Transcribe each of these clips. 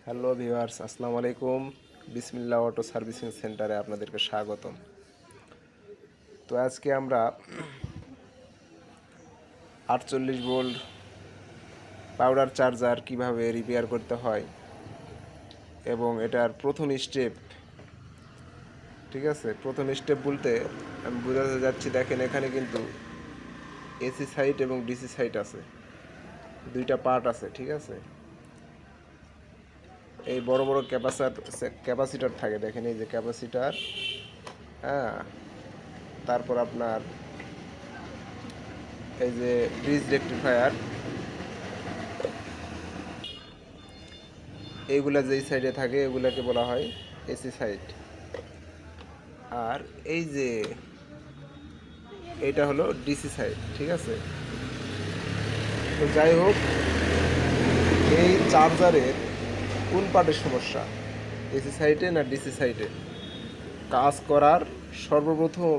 Hello viewers, আসসালামু আলাইকুম। বিসমিল্লাহ অটো সার্ভিসিং সেন্টারে আপনাদেরকে স্বাগতম। তো আজকে আমরা 48 ভোল্ট পাউডার চার্জার কিভাবে রিপেয়ার করতে হয় এবং এটার প্রথম স্টেপ, ঠিক আছে, প্রথম স্টেপ বলতে আমি বোঝাতে যাচ্ছি। দেখেন, এখানে কিন্তু এসি সাইট এবং ডিসি সাইট আছে, দুইটা পার্ট আছে, ঠিক আছে। এই বড় বড় ক্যাপাসিটার থাকে, দেখেন এই যে ক্যাপাসিটার, হ্যাঁ। তারপর আপনার এই যে ব্রিজ রেকটিফায়ার, এইগুলা যেই সাইডে থাকে এগুলাকে বলা হয় এসি সাইড। আর এই যে এইটা হলো ডিসি সাইড, ঠিক আছে। তো যাই হোক, এই চার্জারের কোন পার্টের সমস্যা, এসি সাইডে না ডিসি সাইডে, কাজ করার সর্বপ্রথম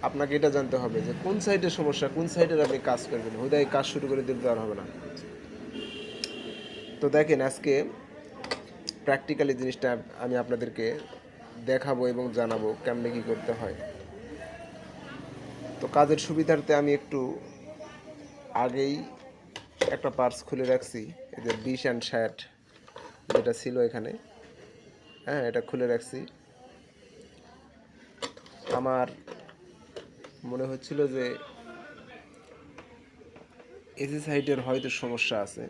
আপনাকে এটা জানতে হবে যে কোন সাইডের সমস্যা, কোন সাইডের আপনি কাজ করবেন। হুদাই কাজ শুরু করে দিতে আর হবে না। তো দেখেন, আজকে প্র্যাকটিক্যালি জিনিসটা আমি আপনাদেরকে দেখাবো এবং জানাবো কেমনে কী করতে হয়। তো কাজের সুবিধার্থে আমি একটু আগেই একটা পার্স খুলে রাখছি, এই যে 20 and 60 যেটা ছিল এখানে, হ্যাঁ, এটা খুলে রাখছি। আমার মনে হচ্ছিল যে এসি সাইডের হয়তো সমস্যা আছে,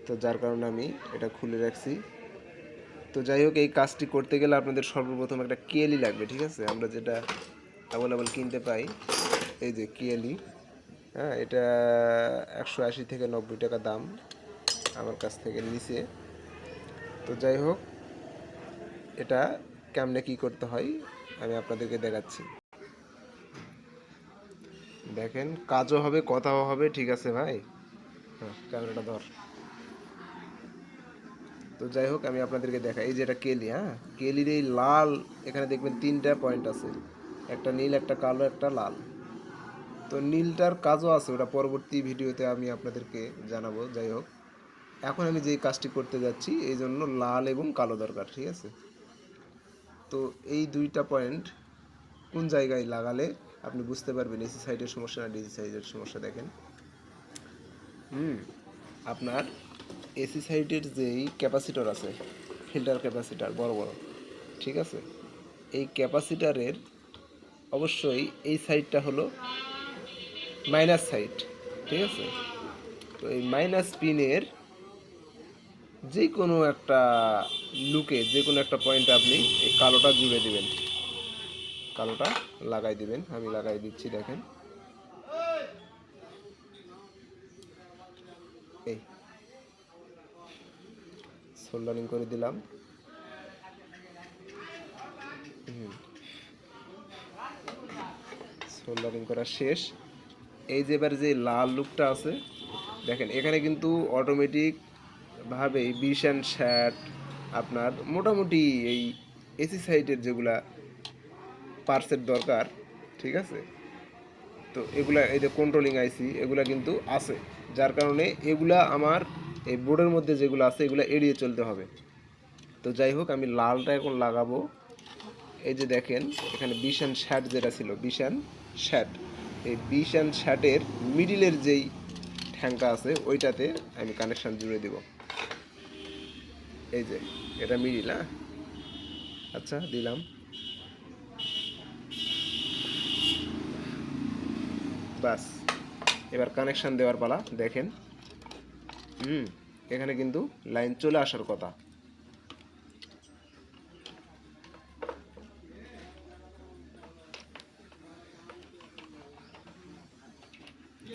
তো যার কারণে আমি এটা খুলে রাখছি। তো যাই হোক, এই কাজটি করতে গেলে আপনাদের সর্বপ্রথম একটা কেএলই লাগবে, ঠিক আছে। আমরা যেটা অ্যাভেলেবল কিনতে পাই, এই যে কেএলই, হ্যাঁ, এটা 180 থেকে 90 টাকা দাম আমার কাছ থেকে নিচে। তো যাই হোক, এটা কেমনে কি করতে হয় আমি আপনাদেরকে দেখাচ্ছি। দেখেন, কাজও হবে, কথাও হবে, ঠিক আছে ভাই। হ্যাঁ, ক্যামেরাটা ধর। তো যাই হোক, আমি আপনাদেরকে দেখাই। এই যে এটা কেলি, হ্যাঁ, কেলির এই লাল, এখানে দেখবেন 3টা পয়েন্ট আছে, একটা নীল, একটা কালো, একটা লাল। তো নীলটার কাজও আছে, ওটা পরবর্তী ভিডিওতে আমি আপনাদেরকে জানাবো। যাই হোক, এখন আমি যেই কাজটি করতে যাচ্ছি এই জন্য লাল এবং কালো দরকার, ঠিক আছে। তো এই দুইটা পয়েন্ট কোন জায়গায় লাগালে আপনি বুঝতে পারবেন এসি সাইডের সমস্যা না ডিসি সাইডের সমস্যা। দেখেন, আপনার এসি সাইডের যেই ক্যাপাসিটর আছে, ফিল্টার ক্যাপাসিটার বড় বড়, ঠিক আছে, এই ক্যাপাসিটারের অবশ্যই এই সাইডটা হলো মাইনাস সাইড, ঠিক আছে। তো এই মাইনাস পিনের যে কোনো একটা লুকে, যে কোনো একটা পয়েন্টে আপনি এই কালোটা জুড়ে দিবেন, কালোটা লাগাই দিবেন। আমি লাগাই দিচ্ছি, দেখেন, এই সোল্ডারিং করে দিলাম। সোল্ডারিং করা শেষ। এই যে এবার যে লাল লুকটা আছে, দেখেন, এখানে কিন্তু অটোমেটিকভাবেই 20 and 60 আপনার মোটামুটি এই এসি সাইডের যেগুলা পার্টসের দরকার, ঠিক আছে। তো এগুলা, এই যে কন্ট্রোলিং আইসি, এগুলা কিন্তু আছে, যার কারণে এগুলা আমার এই বোর্ডের মধ্যে যেগুলো আছে এগুলা এড়িয়ে চলতে হবে। তো যাই হোক, আমি লালটা এখন লাগাবো। এই যে দেখেন, এখানে 20 and 60 যেটা ছিল, 20 and 60, এই 20 and 60-এর মিডিলের যেই ঠ্যাংটা আছে ওইটাতে আমি কানেকশান জুড়ে দিব। এই যে এটা মিডিল, হ্যাঁ, আচ্ছা, দিলাম। বাস, এবার কানেকশান দেওয়ার পালা। দেখেন, এখানে কিন্তু লাইন চলে আসার কথা।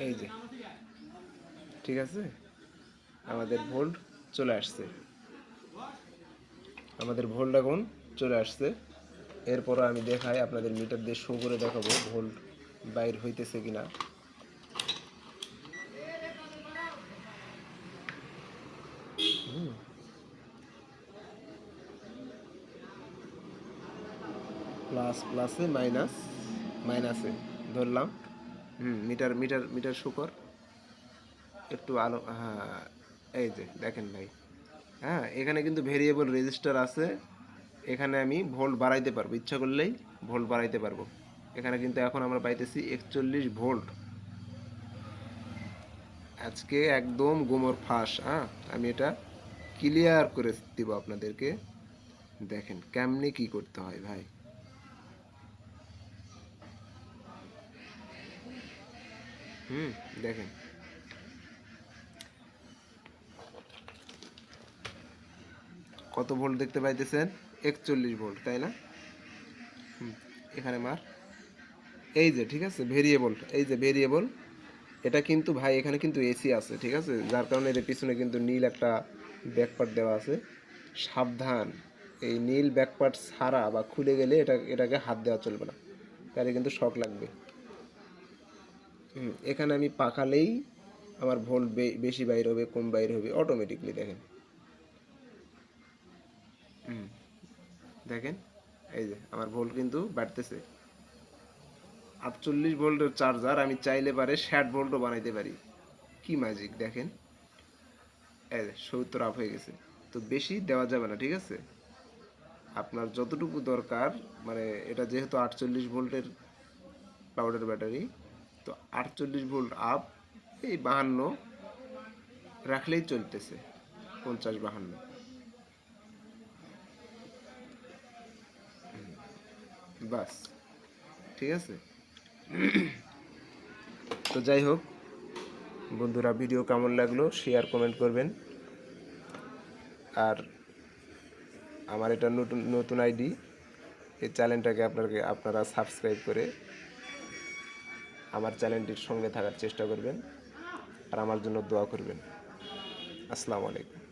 এই যে, ঠিক আছে, আমাদের ভোল্ট চলে আসছে, আমাদের ভোল্ট এখন চলে আসছে। এরপর আমি দেখাই, আপনাদের মিটার দিয়ে শো করে দেখাবো ভোল্ট বাইর হইতেছে কিনা। প্লাস প্লাসে, মাইনাস মাইনাসে ধরলাম। মিটার মিটার মিটার শো কর, একটু আলো, হ্যাঁ, এই যে দেখেন ভাই, হ্যাঁ এখানে কিন্তু ভেরিয়েবল রেজিস্টার আছে। এখানে আমি ভোল্ট বাড়াইতে পারবো, ইচ্ছা করলেই ভোল্ট বাড়াইতে পারবো। এখানে কিন্তু এখন আমরা পাইতেছি 41 ভোল্ট। আজকে একদম গোমর ফাঁস। হ্যাঁ, আমি এটা ক্লিয়ার করে দিব আপনাদেরকে। দেখেন কেমনে কি করতে হয় ভাই। দেখেন কত ভোল্ট দেখতে পাইতেছেন, 41 ভোল্ট, তাই না? এখানে মার, এই যে ঠিক আছে ভেরিয়েবল, এই যে ভেরিয়েবল। এটা কিন্তু ভাই এখানে কিন্তু এসি আছে, ঠিক আছে, যার কারণে এর পিছনে কিন্তু নীল একটা ব্যাকপার্ট দেওয়া আছে। সাবধান, এই নীল ব্যাকপার্ট ছাড়া বা খুলে গেলে এটাকে হাত দেওয়া চলবে না, তাহলে কিন্তু শক লাগবে। এখানে আমি পাকালেই আমার ভোল্ট বেশি বাইর হবে, কম বাইর হবে অটোমেটিকলি। দেখেন, দেখেন এই যে আমার ভোল্ট কিন্তু বাড়তেছে। 48 ভোল্টের চার্জার আমি চাইলে পারে 60 ভোল্টও বানাইতে পারি। কি ম্যাজিক দেখেন, এই যে 70 আপ হয়ে গেছে। তো বেশি দেওয়া যাবে না, ঠিক আছে, আপনার যতটুকু দরকার। মানে এটা যেহেতু 48 ভোল্টের পাউডার ব্যাটারি, তো 48 ভোল্ট আপ, এই 52 রাখলেই চলতেছে, 50-52। বাস, ঠিক আছে। তো যাই হোক বন্ধুরা, ভিডিও কেমন লাগলো শেয়ার কমেন্ট করবেন। আর আমার এটা নতুন নতুন আইডি, এই চ্যানেলটাকে আপনারা সাবস্ক্রাইব করে আমার চ্যানেলটির সঙ্গে থাকার চেষ্টা করবেন, আর আমার জন্য দোয়া করবেন। আসসালামু আলাইকুম।